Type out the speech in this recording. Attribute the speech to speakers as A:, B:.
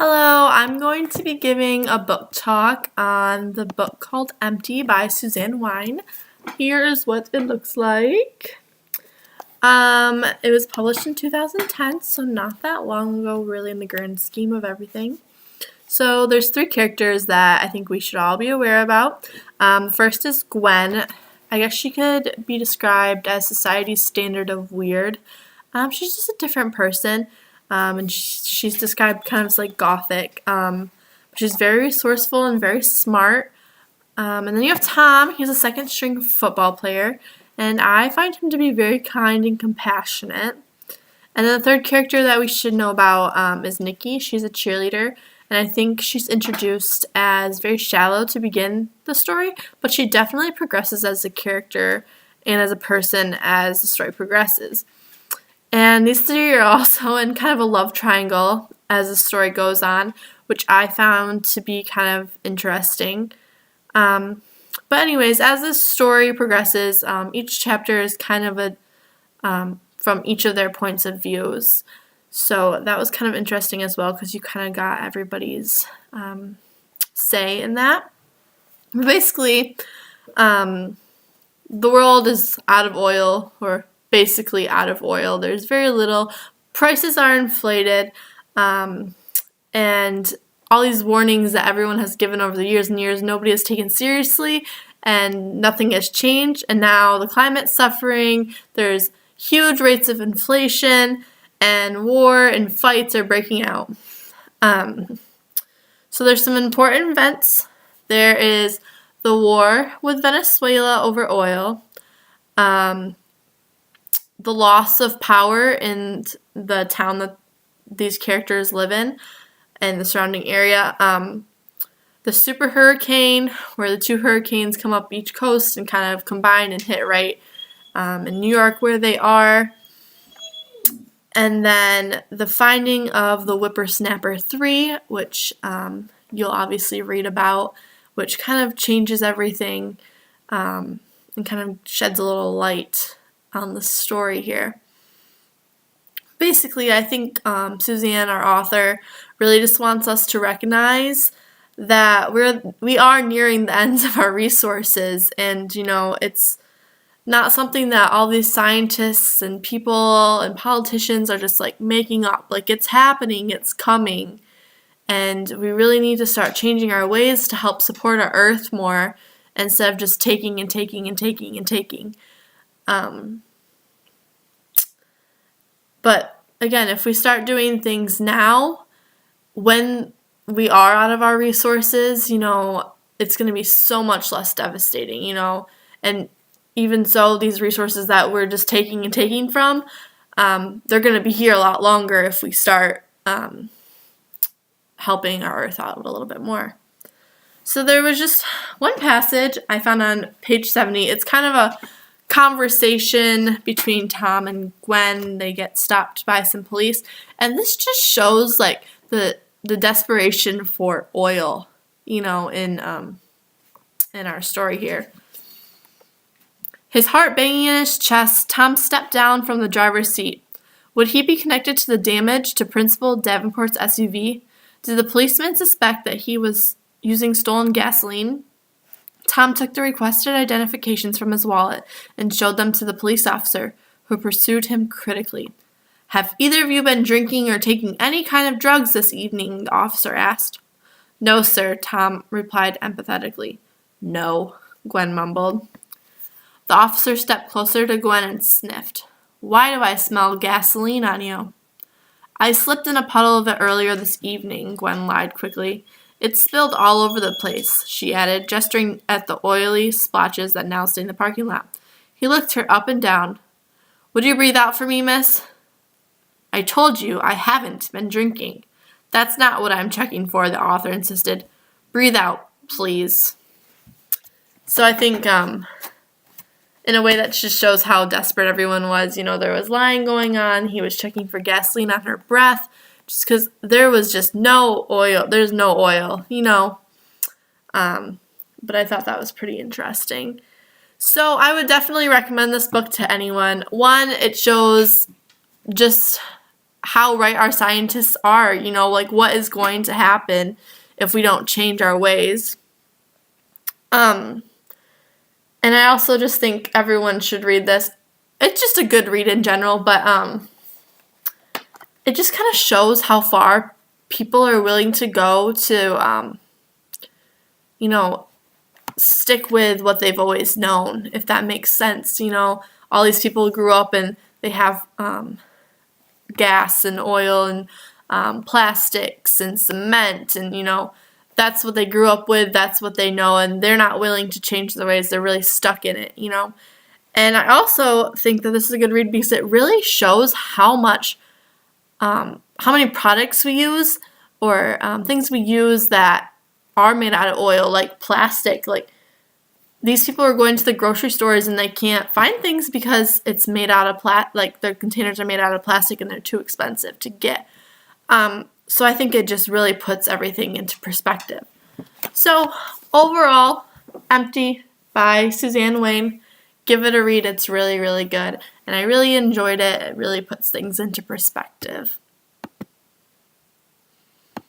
A: Hello, I'm going to be giving a book talk on the book called Empty by Suzanne Weyn. Here's what it looks like. It was published in 2010, so not that long ago really in the grand scheme of everything. So there's three characters that I think we should all be aware about. First is Gwen. I guess she could be described as society's standard of weird. She's just a different person. And she's described kind of as like gothic. She's very resourceful and very smart. And then you have Tom. He's a second string football player, and I find him to be very kind and compassionate. And then the third character that we should know about is Nikki. She's a cheerleader, and I think she's introduced as very shallow to begin the story, but she definitely progresses as a character and as a person as the story progresses. And these three are also in kind of a love triangle as the story goes on, which I found to be kind of interesting. But anyways, as the story progresses, each chapter is kind of from each of their points of views. So that was kind of interesting as well because you kind of got everybody's say in that. But basically, the world is out of oil, or basically out of oil. There's very little. Prices are inflated, and all these warnings that everyone has given over the years and years, nobody has taken seriously, and nothing has changed. And now the climate's suffering. There's huge rates of inflation, and war and fights are breaking out. So there's some important events. There is the war with Venezuela over oil. The loss of power in the town that these characters live in and the surrounding area. The super hurricane, where the two hurricanes come up each coast and kind of combine and hit right in New York where they are. And then the finding of the Whippersnapper 3, which you'll obviously read about, which kind of changes everything and kind of sheds a little light on the story here. Basically, I think Suzanne, our author, really just wants us to recognize that we are nearing the ends of our resources, and it's not something that all these scientists and people and politicians are just like making up. Like, it's happening, it's coming, and we really need to start changing our ways to help support our earth more instead of just taking and taking and taking and taking. But again, if we start doing things now, when we are out of our resources, it's going to be so much less devastating, and even so, these resources that we're just taking and taking from, they're going to be here a lot longer if we start helping our earth out a little bit more. So there was just one passage I found on page 70. It's kind of a conversation between Tom and Gwen. They get stopped by some police, and this just shows like the desperation for oil, in our story here. His heart banging in his chest, Tom stepped down from the driver's seat. Would he be connected to the damage to Principal Davenport's SUV? Did the policeman suspect that he was using stolen gasoline? Tom took the requested identifications from his wallet and showed them to the police officer, who pursued him critically. Have either of you been drinking or taking any kind of drugs this evening? The officer asked. No, sir, Tom replied empathetically. No, Gwen mumbled. The officer stepped closer to Gwen and sniffed. Why do I smell gasoline on you? I slipped in a puddle of it earlier this evening, Gwen lied quickly. It spilled all over the place, she added, gesturing at the oily splotches that now stained the parking lot. He looked her up and down. Would you breathe out for me, miss? I told you I haven't been drinking. That's not what I'm checking for, the author insisted. Breathe out, please. So I think, in a way that just shows how desperate everyone was. There was lying going on. He was checking for gasoline on her breath, just because there was just no oil. There's no oil, But I thought that was pretty interesting. So I would definitely recommend this book to anyone. One, it shows just how right our scientists are, you know, like what is going to happen if we don't change our ways. And I also just think everyone should read this. It's just a good read in general, but it just kind of shows how far people are willing to go to, you know, stick with what they've always known, if that makes sense. You know, all these people grew up and they have gas and oil and plastics and cement, and, you know, that's what they grew up with, that's what they know, and they're not willing to change their ways. They're really stuck in it, you know. And I also think that this is a good read because it really shows how many products we use, or things we use that are made out of oil, like plastic. Like, these people are going to the grocery stores and they can't find things because it's made out of like their containers are made out of plastic and they're too expensive to get. So I think it just really puts everything into perspective. So overall, Empty by Suzanne Weyn. Give it a read. It's really, really good. And I really enjoyed it. It really puts things into perspective.